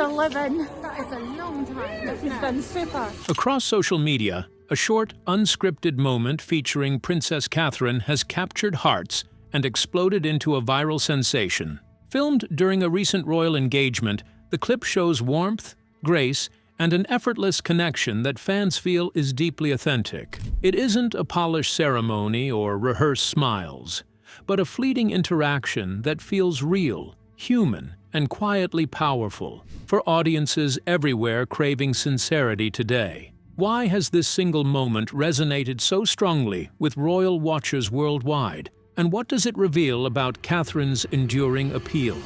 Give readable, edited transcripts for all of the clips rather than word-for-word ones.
11. That is a long time. This has been super. Across social media, a short, unscripted moment featuring Princess Catherine has captured hearts and exploded into a viral sensation. Filmed during a recent royal engagement, the clip shows warmth, grace, and an effortless connection that fans feel is deeply authentic. It isn't a polished ceremony or rehearsed smiles, but a fleeting interaction that feels real, human, and quietly powerful for audiences everywhere craving sincerity today. Why has this single moment resonated so strongly with royal watchers worldwide, and what does it reveal about Catherine's enduring appeal?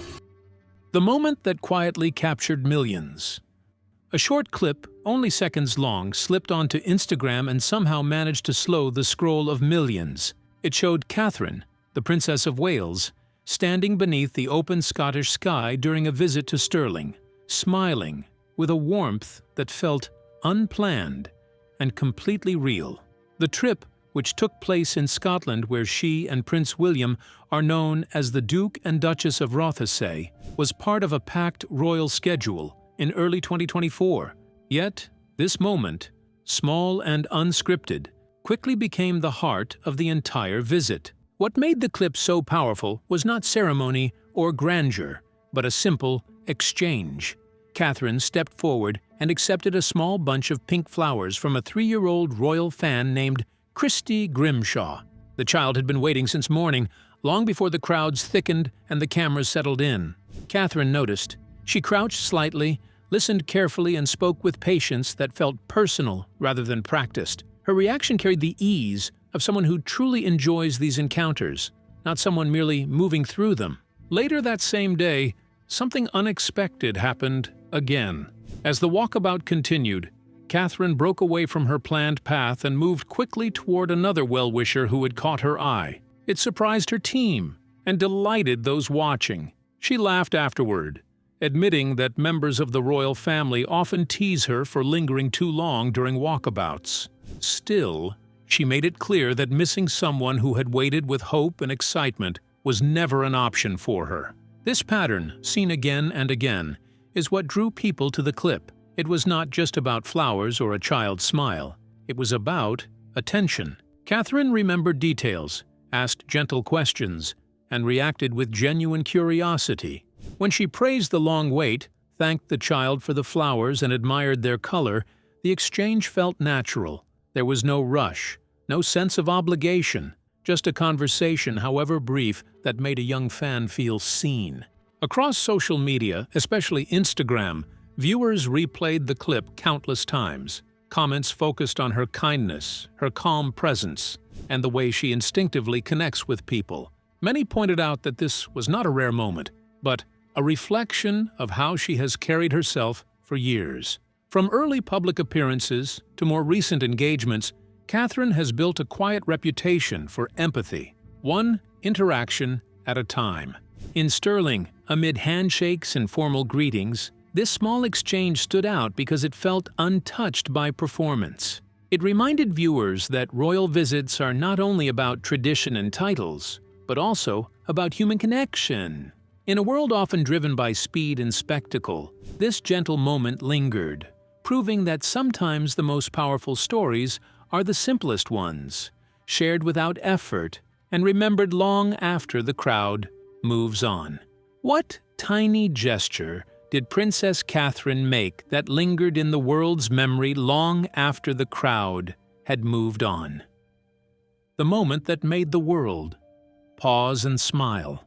The moment that quietly captured millions. A short clip, only seconds long, slipped onto Instagram and somehow managed to slow the scroll of millions. It showed Catherine, the Princess of Wales, standing beneath the open Scottish sky during a visit to Stirling, smiling with a warmth that felt unplanned and completely real. The trip, which took place in Scotland where she and Prince William are known as the Duke and Duchess of Rothesay, was part of a packed royal schedule in early 2024. Yet, this moment, small and unscripted, quickly became the heart of the entire visit. What made the clip so powerful was not ceremony or grandeur, but a simple exchange. Catherine stepped forward and accepted a small bunch of pink flowers from a 3-year-old royal fan named Christy Grimshaw. The child had been waiting since morning, long before the crowds thickened and the cameras settled in. Catherine noticed. She crouched slightly, listened carefully, and spoke with patience that felt personal rather than practiced. Her reaction carried the ease of someone who truly enjoys these encounters, not someone merely moving through them. Later that same day, something unexpected happened again. As the walkabout continued, Catherine broke away from her planned path and moved quickly toward another well-wisher who had caught her eye. It surprised her team and delighted those watching. She laughed afterward, admitting that members of the royal family often tease her for lingering too long during walkabouts. Still, she made it clear that missing someone who had waited with hope and excitement was never an option for her. This pattern, seen again and again, is what drew people to the clip. It was not just about flowers or a child's smile. It was about attention. Catherine remembered details, asked gentle questions, and reacted with genuine curiosity. When she praised the long wait, thanked the child for the flowers, and admired their color, the exchange felt natural. There was no rush, no sense of obligation, just a conversation, however brief, that made a young fan feel seen. Across social media, especially Instagram, viewers replayed the clip countless times. Comments focused on her kindness, her calm presence, and the way she instinctively connects with people. Many pointed out that this was not a rare moment, but a reflection of how she has carried herself for years. From early public appearances to more recent engagements, Catherine has built a quiet reputation for empathy, one interaction at a time. In Stirling, amid handshakes and formal greetings, this small exchange stood out because it felt untouched by performance. It reminded viewers that royal visits are not only about tradition and titles, but also about human connection. In a world often driven by speed and spectacle, this gentle moment lingered, proving that sometimes the most powerful stories are the simplest ones, shared without effort and remembered long after the crowd moves on. What tiny gesture did Princess Catherine make that lingered in the world's memory long after the crowd had moved on? The moment that made the world pause and smile.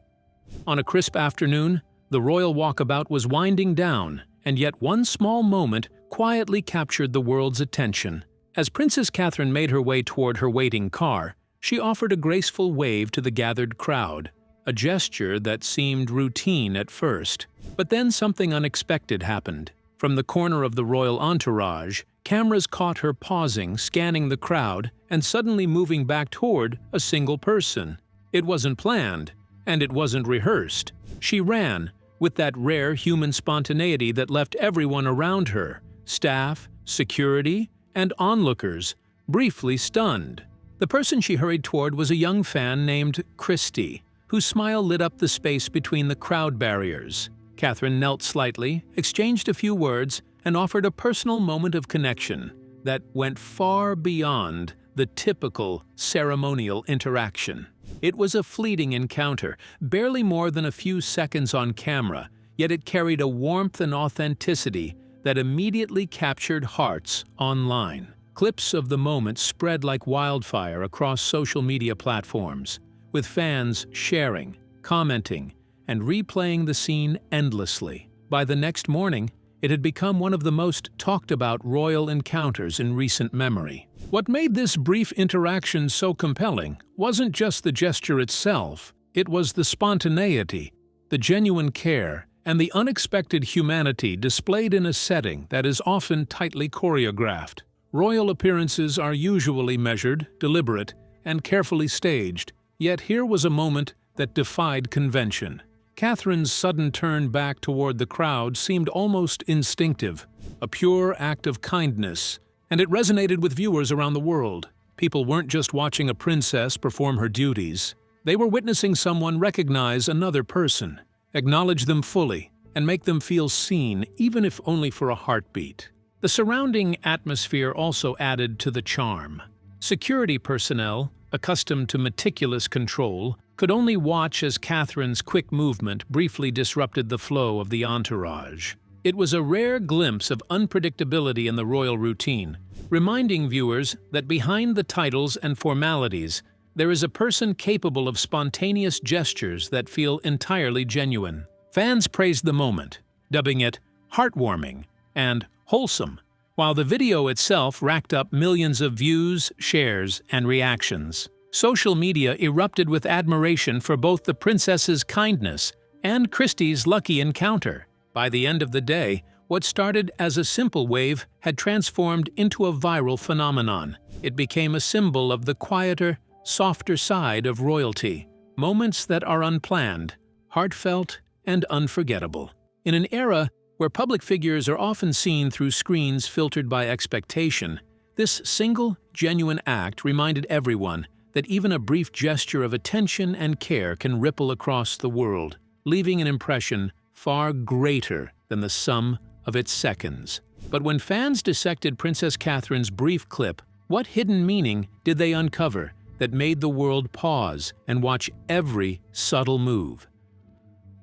On a crisp afternoon, the royal walkabout was winding down, and yet one small moment quietly captured the world's attention. As Princess Catherine made her way toward her waiting car, she offered a graceful wave to the gathered crowd, a gesture that seemed routine at first. But then something unexpected happened. From the corner of the royal entourage, cameras caught her pausing, scanning the crowd, and suddenly moving back toward a single person. It wasn't planned, and it wasn't rehearsed. She ran, with that rare human spontaneity that left everyone around her, staff, security, and onlookers, briefly stunned. The person she hurried toward was a young fan named Christy, whose smile lit up the space between the crowd barriers. Catherine knelt slightly, exchanged a few words, and offered a personal moment of connection that went far beyond the typical ceremonial interaction. It was a fleeting encounter, barely more than a few seconds on camera, yet it carried a warmth and authenticity that immediately captured hearts online. Clips of the moment spread like wildfire across social media platforms, with fans sharing, commenting, and replaying the scene endlessly. By the next morning, it had become one of the most talked-about royal encounters in recent memory. What made this brief interaction so compelling wasn't just the gesture itself, it was the spontaneity, the genuine care, and the unexpected humanity displayed in a setting that is often tightly choreographed. Royal appearances are usually measured, deliberate, and carefully staged, yet here was a moment that defied convention. Catherine's sudden turn back toward the crowd seemed almost instinctive, a pure act of kindness, and it resonated with viewers around the world. People weren't just watching a princess perform her duties. They were witnessing someone recognize another person, acknowledge them fully, and make them feel seen, even if only for a heartbeat. The surrounding atmosphere also added to the charm. Security personnel, accustomed to meticulous control, could only watch as Catherine's quick movement briefly disrupted the flow of the entourage. It was a rare glimpse of unpredictability in the royal routine, reminding viewers that behind the titles and formalities, there is a person capable of spontaneous gestures that feel entirely genuine. Fans praised the moment, dubbing it heartwarming and wholesome, while the video itself racked up millions of views, shares, and reactions. Social media erupted with admiration for both the princess's kindness and Christie's lucky encounter. By the end of the day, what started as a simple wave had transformed into a viral phenomenon. It became a symbol of the quieter, softer side of royalty, moments that are unplanned, heartfelt, and unforgettable. In an era where public figures are often seen through screens filtered by expectation, this single, genuine act reminded everyone that even a brief gesture of attention and care can ripple across the world, leaving an impression far greater than the sum of its seconds. But when fans dissected Princess Catherine's brief clip, what hidden meaning did they uncover that made the world pause and watch every subtle move?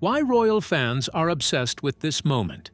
Why royal fans are obsessed with this moment?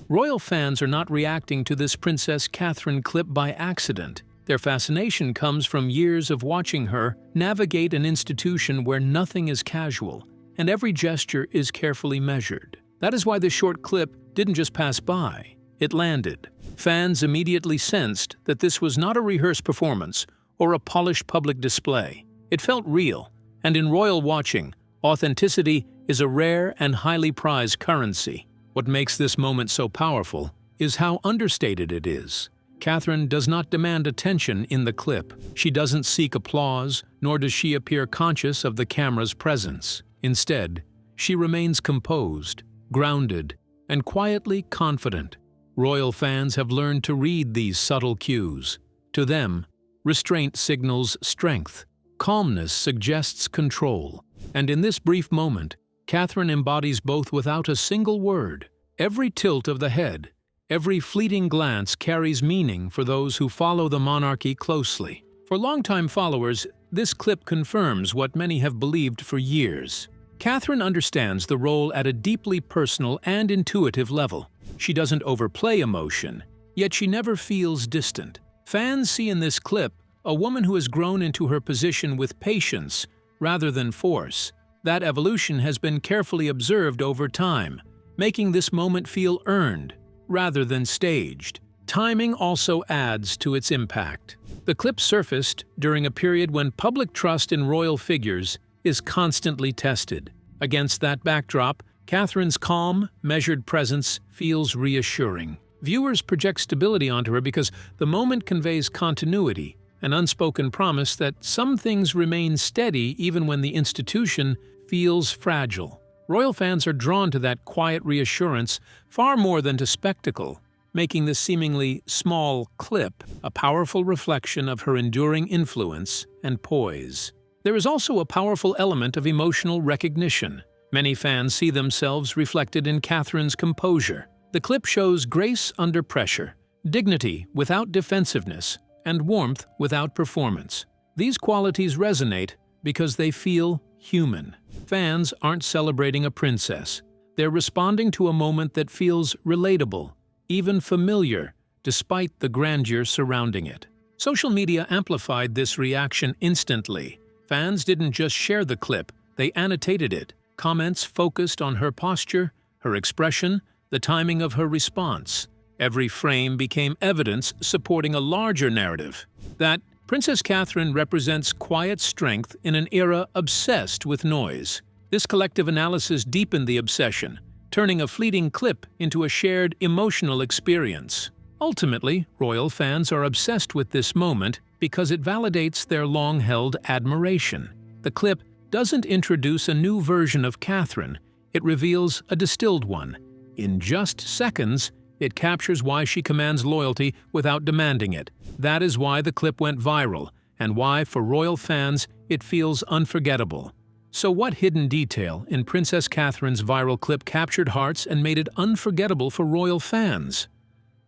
Royal fans are not reacting to this Princess Catherine clip by accident. Their fascination comes from years of watching her navigate an institution where nothing is casual and every gesture is carefully measured. That is why the short clip didn't just pass by, it landed. Fans immediately sensed that this was not a rehearsed performance or a polished public display. It felt real, and in royal watching, authenticity is a rare and highly prized currency. What makes this moment so powerful is how understated it is. Catherine does not demand attention in the clip. She doesn't seek applause, nor does she appear conscious of the camera's presence. Instead, she remains composed, grounded, and quietly confident. Royal fans have learned to read these subtle cues. To them, restraint signals strength, calmness suggests control, and in this brief moment, Catherine embodies both without a single word. Every tilt of the head, every fleeting glance carries meaning for those who follow the monarchy closely. For longtime followers, this clip confirms what many have believed for years. Catherine understands the role at a deeply personal and intuitive level. She doesn't overplay emotion, yet she never feels distant. Fans see in this clip a woman who has grown into her position with patience rather than force. That evolution has been carefully observed over time, making this moment feel earned rather than staged. Timing also adds to its impact. The clip surfaced during a period when public trust in royal figures is constantly tested. Against that backdrop, Catherine's calm, measured presence feels reassuring. Viewers project stability onto her because the moment conveys continuity, an unspoken promise that some things remain steady even when the institution feels fragile. Royal fans are drawn to that quiet reassurance far more than to spectacle, making this seemingly small clip a powerful reflection of her enduring influence and poise. There is also a powerful element of emotional recognition. Many fans see themselves reflected in Catherine's composure. The clip shows grace under pressure, dignity without defensiveness, and warmth without performance. These qualities resonate because they feel human. Fans aren't celebrating a princess. They're responding to a moment that feels relatable, even familiar, despite the grandeur surrounding it. Social media amplified this reaction instantly. Fans didn't just share the clip, they annotated it. Comments focused on her posture, her expression, the timing of her response. Every frame became evidence supporting a larger narrative that Princess Catherine represents quiet strength in an era obsessed with noise. This collective analysis deepened the obsession, turning a fleeting clip into a shared emotional experience. Ultimately, royal fans are obsessed with this moment because it validates their long-held admiration. The clip doesn't introduce a new version of Catherine, it reveals a distilled one. In just seconds, it captures why she commands loyalty without demanding it. That is why the clip went viral, and why, for royal fans, it feels unforgettable. So what hidden detail in Princess Catherine's viral clip captured hearts and made it unforgettable for royal fans?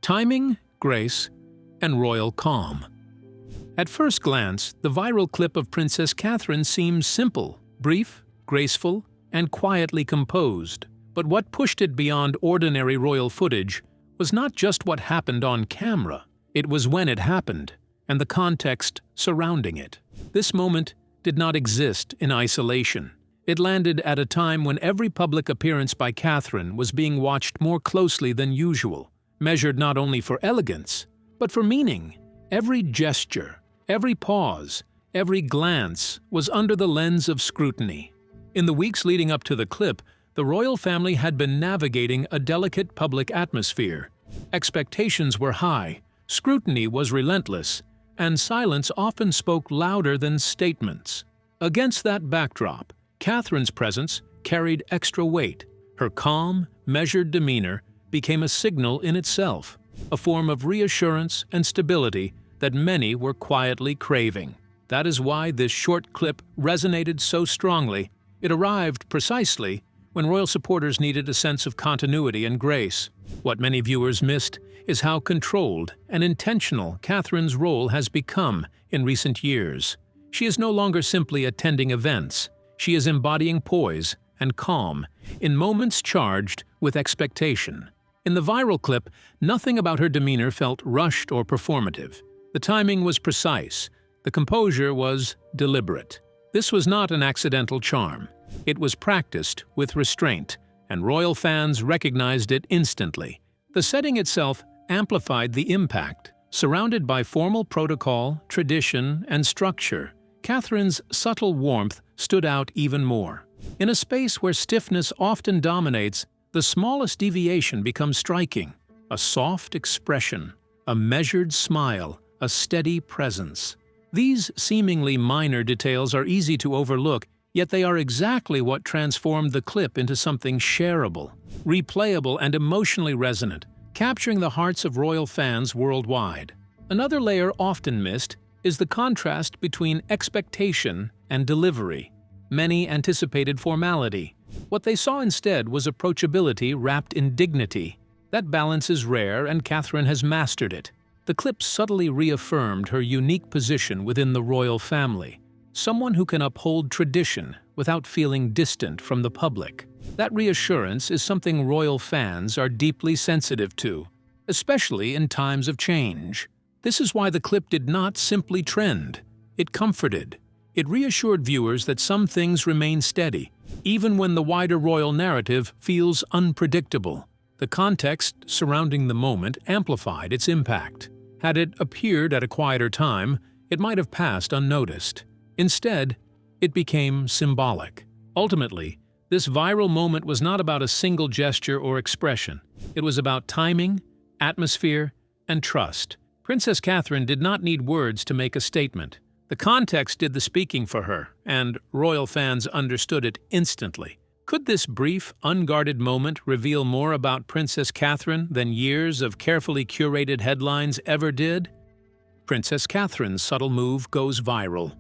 Timing, grace, and royal calm. At first glance, the viral clip of Princess Catherine seems simple, brief, graceful, and quietly composed. But what pushed it beyond ordinary royal footage was not just what happened on camera. It was when it happened, and the context surrounding it. This moment did not exist in isolation. It landed at a time when every public appearance by Catherine was being watched more closely than usual, measured not only for elegance, but for meaning. Every gesture, every pause, every glance was under the lens of scrutiny. In the weeks leading up to the clip, the royal family had been navigating a delicate public atmosphere. Expectations were high, scrutiny was relentless, and silence often spoke louder than statements. Against that backdrop, Catherine's presence carried extra weight. Her calm, measured demeanor became a signal in itself, a form of reassurance and stability that many were quietly craving. That is why this short clip resonated so strongly. It arrived precisely when royal supporters needed a sense of continuity and grace. What many viewers missed is how controlled and intentional Catherine's role has become in recent years. She is no longer simply attending events. She is embodying poise and calm in moments charged with expectation. In the viral clip, nothing about her demeanor felt rushed or performative. The timing was precise. The composure was deliberate. This was not an accidental charm. It was practiced with restraint, and royal fans recognized it instantly. The setting itself amplified the impact. Surrounded by formal protocol, tradition, and structure, Catherine's subtle warmth stood out even more. In a space where stiffness often dominates, the smallest deviation becomes striking. A soft expression, a measured smile, a steady presence. These seemingly minor details are easy to overlook, yet they are exactly what transformed the clip into something shareable, replayable, and emotionally resonant, capturing the hearts of royal fans worldwide. Another layer often missed is the contrast between expectation and delivery. Many anticipated formality. What they saw instead was approachability wrapped in dignity. That balance is rare, and Catherine has mastered it. The clip subtly reaffirmed her unique position within the royal family, someone who can uphold tradition without feeling distant from the public. That reassurance is something royal fans are deeply sensitive to, especially in times of change. This is why the clip did not simply trend. It comforted. It reassured viewers that some things remain steady, even when the wider royal narrative feels unpredictable. The context surrounding the moment amplified its impact. Had it appeared at a quieter time, it might have passed unnoticed. Instead, it became symbolic. Ultimately, this viral moment was not about a single gesture or expression. It was about timing, atmosphere, and trust. Princess Catherine did not need words to make a statement. The context did the speaking for her, and royal fans understood it instantly. Could this brief, unguarded moment reveal more about Princess Catherine than years of carefully curated headlines ever did? Princess Catherine's subtle move goes viral.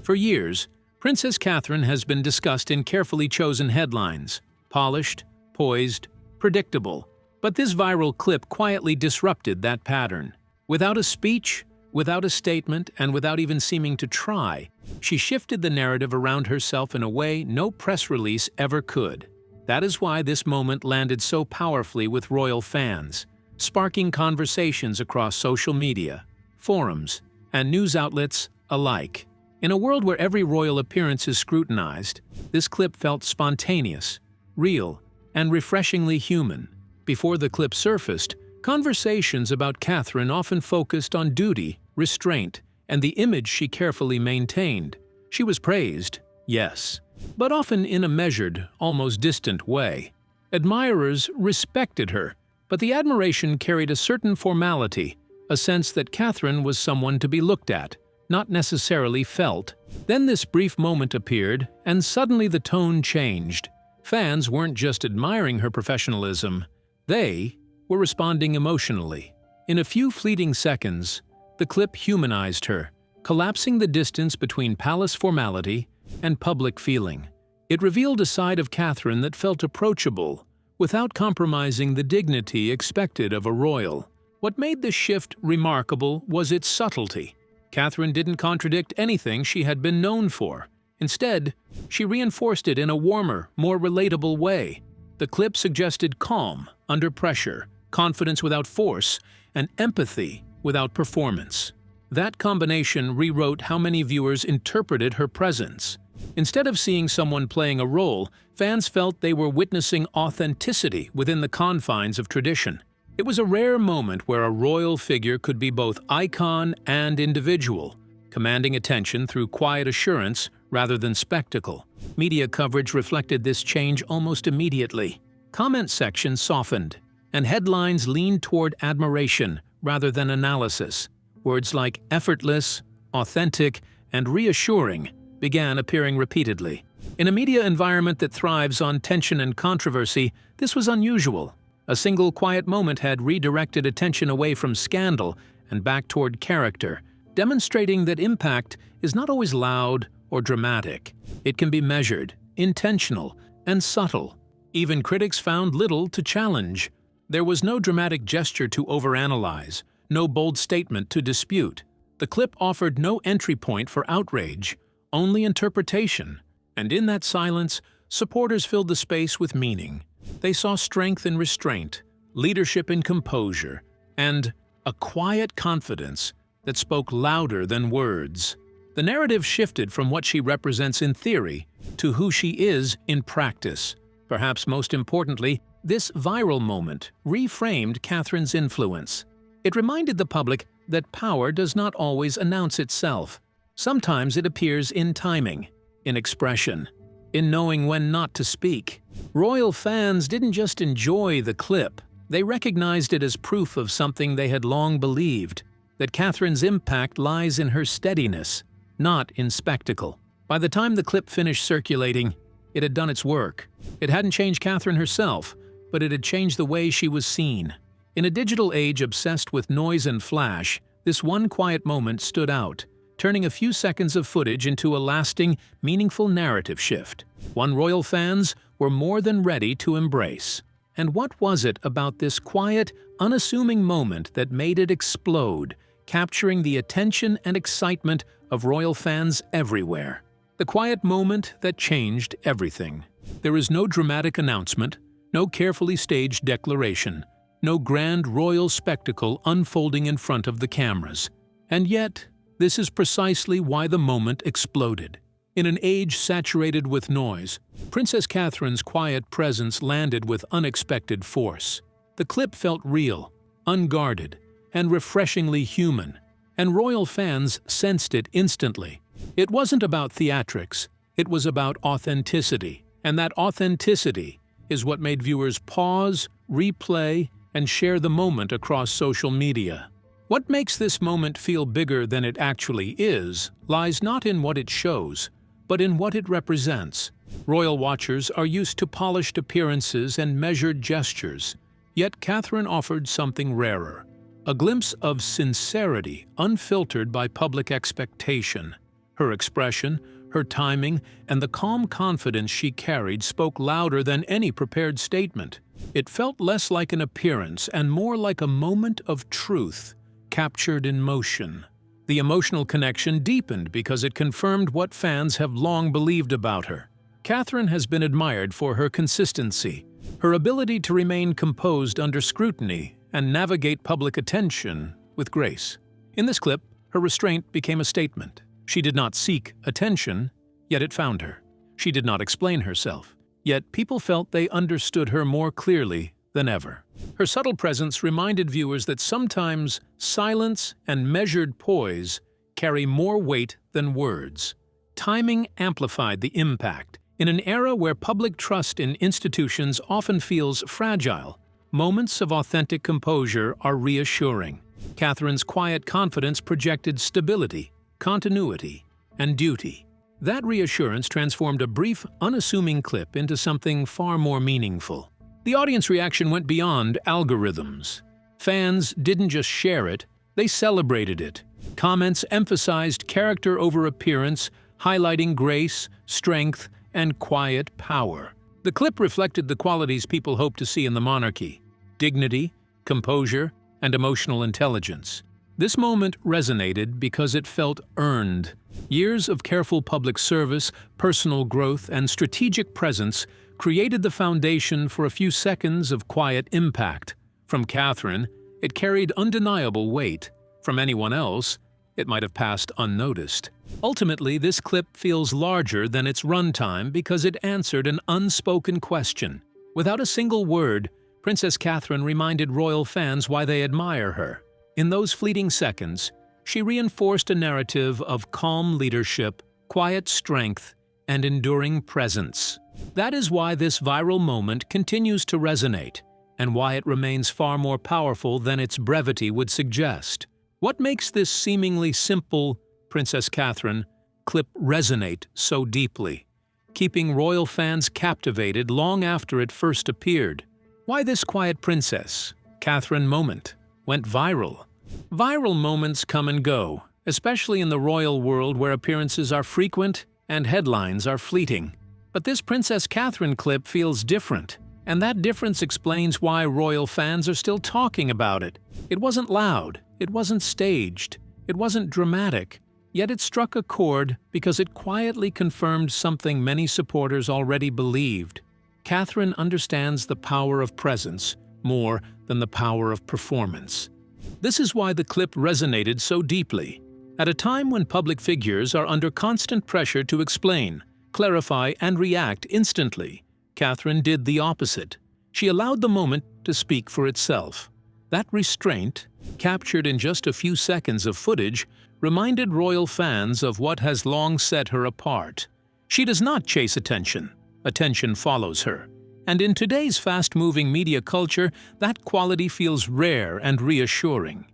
For years, Princess Catherine has been discussed in carefully chosen headlines: polished, poised, predictable. But this viral clip quietly disrupted that pattern. Without a speech, without a statement, and without even seeming to try, she shifted the narrative around herself in a way no press release ever could. That is why this moment landed so powerfully with royal fans, sparking conversations across social media, forums, and news outlets alike. In a world where every royal appearance is scrutinized, this clip felt spontaneous, real, and refreshingly human. Before the clip surfaced, conversations about Catherine often focused on duty, restraint, and the image she carefully maintained. She was praised, yes, but often in a measured, almost distant way. Admirers respected her, but the admiration carried a certain formality, a sense that Catherine was someone to be looked at, not necessarily felt. Then this brief moment appeared, and suddenly the tone changed. Fans weren't just admiring her professionalism, they were responding emotionally. In a few fleeting seconds, the clip humanized her, collapsing the distance between palace formality and public feeling. It revealed a side of Catherine that felt approachable, without compromising the dignity expected of a royal. What made this shift remarkable was its subtlety. Catherine didn't contradict anything she had been known for. Instead, she reinforced it in a warmer, more relatable way. The clip suggested calm under pressure, confidence without force, and empathy without performance. That combination rewrote how many viewers interpreted her presence. Instead of seeing someone playing a role, fans felt they were witnessing authenticity within the confines of tradition. It was a rare moment where a royal figure could be both icon and individual, commanding attention through quiet assurance rather than spectacle. Media coverage reflected this change almost immediately. Comment sections softened, and headlines leaned toward admiration rather than analysis. Words like effortless, authentic, and reassuring began appearing repeatedly. In a media environment that thrives on tension and controversy, this was unusual. A single quiet moment had redirected attention away from scandal and back toward character, demonstrating that impact is not always loud or dramatic. It can be measured, intentional, and subtle. Even critics found little to challenge. There was no dramatic gesture to overanalyze, no bold statement to dispute. The clip offered no entry point for outrage, only interpretation. And in that silence, supporters filled the space with meaning. They saw strength in restraint, leadership in composure, and a quiet confidence that spoke louder than words. The narrative shifted from what she represents in theory to who she is in practice. Perhaps most importantly, this viral moment reframed Catherine's influence. It reminded the public that power does not always announce itself. Sometimes it appears in timing, in expression, in knowing when not to speak. Royal fans didn't just enjoy the clip, they recognized it as proof of something they had long believed, that Catherine's impact lies in her steadiness, not in spectacle. By the time the clip finished circulating, it had done its work. It hadn't changed Catherine herself, but it had changed the way she was seen. In a digital age obsessed with noise and flash, this one quiet moment stood out, turning a few seconds of footage into a lasting, meaningful narrative shift, one royal fans were more than ready to embrace. And what was it about this quiet, unassuming moment that made it explode, capturing the attention and excitement of royal fans everywhere? The quiet moment that changed everything. There is no dramatic announcement, no carefully staged declaration, no grand royal spectacle unfolding in front of the cameras. And yet, this is precisely why the moment exploded. In an age saturated with noise, Princess Catherine's quiet presence landed with unexpected force. The clip felt real, unguarded, and refreshingly human, and royal fans sensed it instantly. It wasn't about theatrics, it was about authenticity, and that authenticity is what made viewers pause, replay, and share the moment across social media. What makes this moment feel bigger than it actually is lies not in what it shows, but in what it represents. Royal watchers are used to polished appearances and measured gestures, yet Catherine offered something rarer, a glimpse of sincerity unfiltered by public expectation. Her expression, her timing, and the calm confidence she carried spoke louder than any prepared statement. It felt less like an appearance and more like a moment of truth, captured in motion. The emotional connection deepened because it confirmed what fans have long believed about her. Catherine has been admired for her consistency, her ability to remain composed under scrutiny and navigate public attention with grace. In this clip, her restraint became a statement. She did not seek attention, yet it found her. She did not explain herself, yet people felt they understood her more clearly than ever. Her subtle presence reminded viewers that sometimes silence and measured poise carry more weight than words. Timing amplified the impact. In an era where public trust in institutions often feels fragile, moments of authentic composure are reassuring. Catherine's quiet confidence projected stability, continuity, and duty. That reassurance transformed a brief, unassuming clip into something far more meaningful. The audience reaction went beyond algorithms. Fans didn't just share it, they celebrated it. Comments emphasized character over appearance, highlighting grace, strength, and quiet power. The clip reflected the qualities people hope to see in the monarchy: dignity, composure, and emotional intelligence. This moment resonated because it felt earned. Years of careful public service, personal growth, and strategic presence created the foundation for a few seconds of quiet impact. From Catherine, it carried undeniable weight. From anyone else, it might have passed unnoticed. Ultimately, this clip feels larger than its runtime because it answered an unspoken question. Without a single word, Princess Catherine reminded royal fans why they admire her. In those fleeting seconds, she reinforced a narrative of calm leadership, quiet strength, and enduring presence. That is why this viral moment continues to resonate, and why it remains far more powerful than its brevity would suggest. What makes this seemingly simple Princess Catherine clip resonate so deeply, keeping royal fans captivated long after it first appeared? Why this quiet Princess Catherine moment went viral? Viral moments come and go, especially in the royal world where appearances are frequent and headlines are fleeting. But this Princess Catherine clip feels different, and that difference explains why royal fans are still talking about it. It wasn't loud, it wasn't staged, it wasn't dramatic, yet it struck a chord because it quietly confirmed something many supporters already believed. Catherine understands the power of presence more than the power of performance. This is why the clip resonated so deeply. At a time when public figures are under constant pressure to explain, clarify, and react instantly, Catherine did the opposite. She allowed the moment to speak for itself. That restraint, captured in just a few seconds of footage, reminded royal fans of what has long set her apart. She does not chase attention. Attention follows her. And in today's fast-moving media culture, that quality feels rare and reassuring.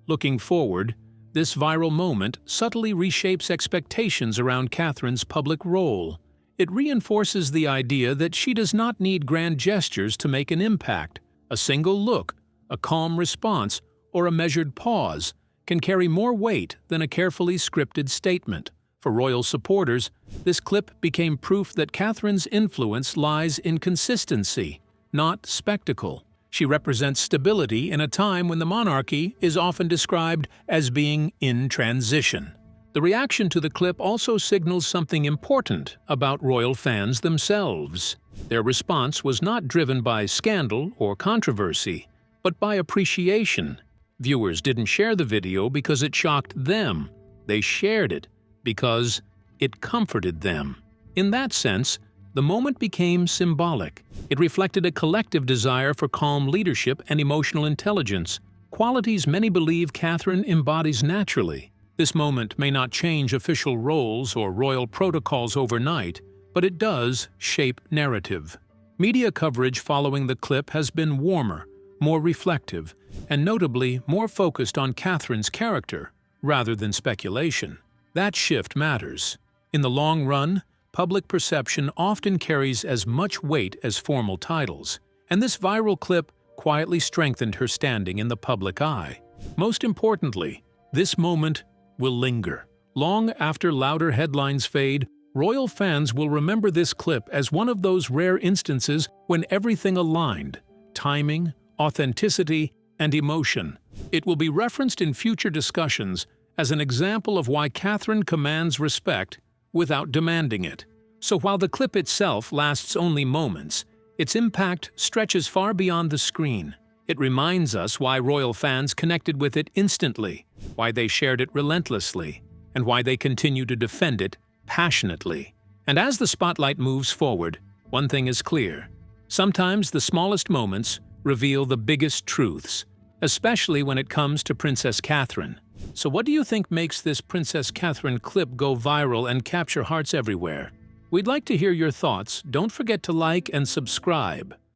Looking forward, this viral moment subtly reshapes expectations around Catherine's public role. It reinforces the idea that she does not need grand gestures to make an impact. A single look, a calm response, or a measured pause can carry more weight than a carefully scripted statement. For royal supporters, this clip became proof that Catherine's influence lies in consistency, not spectacle. She represents stability in a time when the monarchy is often described as being in transition. The reaction to the clip also signals something important about royal fans themselves. Their response was not driven by scandal or controversy, but by appreciation. Viewers didn't share the video because it shocked them. They shared it because it comforted them. In that sense, the moment became symbolic. It reflected a collective desire for calm leadership and emotional intelligence, qualities many believe Catherine embodies naturally. This moment may not change official roles or royal protocols overnight, but it does shape narrative. Media coverage following the clip has been warmer, more reflective, and notably more focused on Catherine's character rather than speculation. That shift matters. In the long run, public perception often carries as much weight as formal titles, and this viral clip quietly strengthened her standing in the public eye. Most importantly, this moment will linger. Long after louder headlines fade, Royal fans will remember this clip as one of those rare instances when everything aligned: timing, authenticity, and emotion. It will be referenced in future discussions as an example of why Catherine commands respect without demanding it. So while the clip itself lasts only moments, its impact stretches far beyond the screen. It reminds us why royal fans connected with it instantly, why they shared it relentlessly, and why they continue to defend it passionately. And as the spotlight moves forward, one thing is clear: sometimes the smallest moments reveal the biggest truths, especially when it comes to Princess Catherine. So what do you think makes this Princess Catherine clip go viral and capture hearts everywhere? We'd like to hear your thoughts. Don't forget to like and subscribe.